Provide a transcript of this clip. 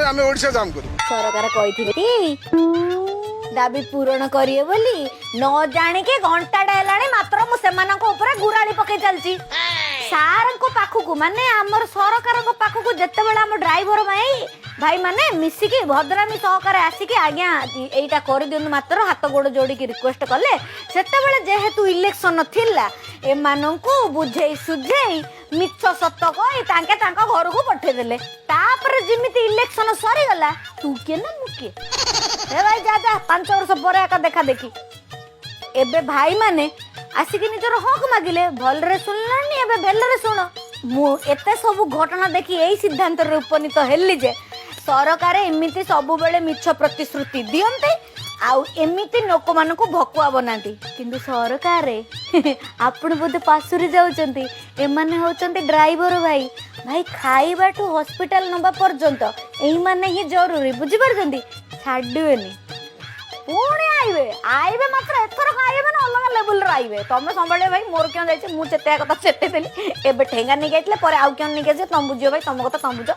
ଆମେ ଓଡିଶା ଜାମ୍ କରିବୁ। ସରକାର କହିଥିଲେ ଦାବି ପୂରଣ କରିବେ ବୋଲି ନ ଜାଣିକି ଘଣ୍ଟାଟେ ହେଲାଣି ମାତ୍ର ମୁଁ ସେମାନଙ୍କ ଉପରେ ଗୁରାଳି ପକେଇ ଚାଲିଛି। ସାରଙ୍କ ପାଖକୁ ମାନେ ଆମର ସରକାରଙ୍କ ପାଖକୁ ଯେତେବେଳେ ଆମ ଡ୍ରାଇଭର ଭାଇ ମାନେ ମିଶିକି ଭଦ୍ରାମୀ ସହକାରେ ଆସିକି ଆଜ୍ଞା ଏଇଟା କରିଦିଅନ୍ତୁ ମାତ୍ର ହାତ ଗୋଡ଼ ଯୋଡ଼ିକି ରିକ୍ୱେଷ୍ଟ କଲେ ସେତେବେଳେ ଯେହେତୁ ଇଲେକ୍ସନ ଥିଲା ଏମାନଙ୍କୁ ବୁଝେଇ ସୁଝେଇ ମିଛ ସତ କହି ତାଙ୍କେ ତାଙ୍କ ଘରକୁ ପଠେଇଦେଲେ। ତାପରେ ଯେମିତି ଇଲେକ୍ସନ ସରିଗଲା ତୁ କିଏ ନା ମୁଁ କିଏ ଏ ଭାଇ ଯା 5 ବର୍ଷ ପରେ ଏକା ଦେଖା ଦେଖି ଏବେ ଭାଇ ମାନେ ଆସିକି ନିଜର ହକ୍ ମାଗିଲେ ଭଲରେ ଶୁଣିଲାନି ଏବେ ଭେଲରେ ଶୁଣ। ମୁଁ ଏତେ ସବୁ ଘଟଣା ଦେଖି ଏଇ ସିଦ୍ଧାନ୍ତରେ ଉପନୀତ ହେଲି ଯେ ସରକାର ଏମିତି ସବୁବେଳେ ମିଛ ପ୍ରତିଶ୍ରୁତି ଦିଅନ୍ତି ଆଉ ଏମିତି ଲୋକମାନଙ୍କୁ ଭକୁଆ ବନାନ୍ତି କିନ୍ତୁ ସରକାର ଆପଣ ବୋଧେ ପାଶୁରି ଯାଉଛନ୍ତି। ଏମାନେ ହଉଛନ୍ତି ଡ୍ରାଇଭର ଭାଇ ଖାଇବାଠୁ ହସ୍ପିଟାଲ ନବା ପର୍ଯ୍ୟନ୍ତ ଏଇମାନେ ହିଁ ଜରୁରୀ ବୁଝିପାରୁଛନ୍ତି। ଛାଡ଼ିବେନି ପୁଣି ଆଇବେ ମାତ୍ର ଏଥର ଖାଇବେ ନା ଅଲଗା ଲେବୁଲର ଆଇବେ। ତମେ ସମ୍ଭାଳିବ ଭାଇ ମୋର କିଣ ଯାଇଛି ମୁଁ ଚେତେଇବା କଥା ଚେତେଇଦେଲି ଏବେ ଠେଙ୍ଗା ନେଇକି ଯାଇଥିଲେ ପରେ ଆଉ କିଣ ନେଇକି ଆସିବେ ତମେ ବୁଝିବ ଭାଇ ତମ କଥା ତମେ ବୁଝ।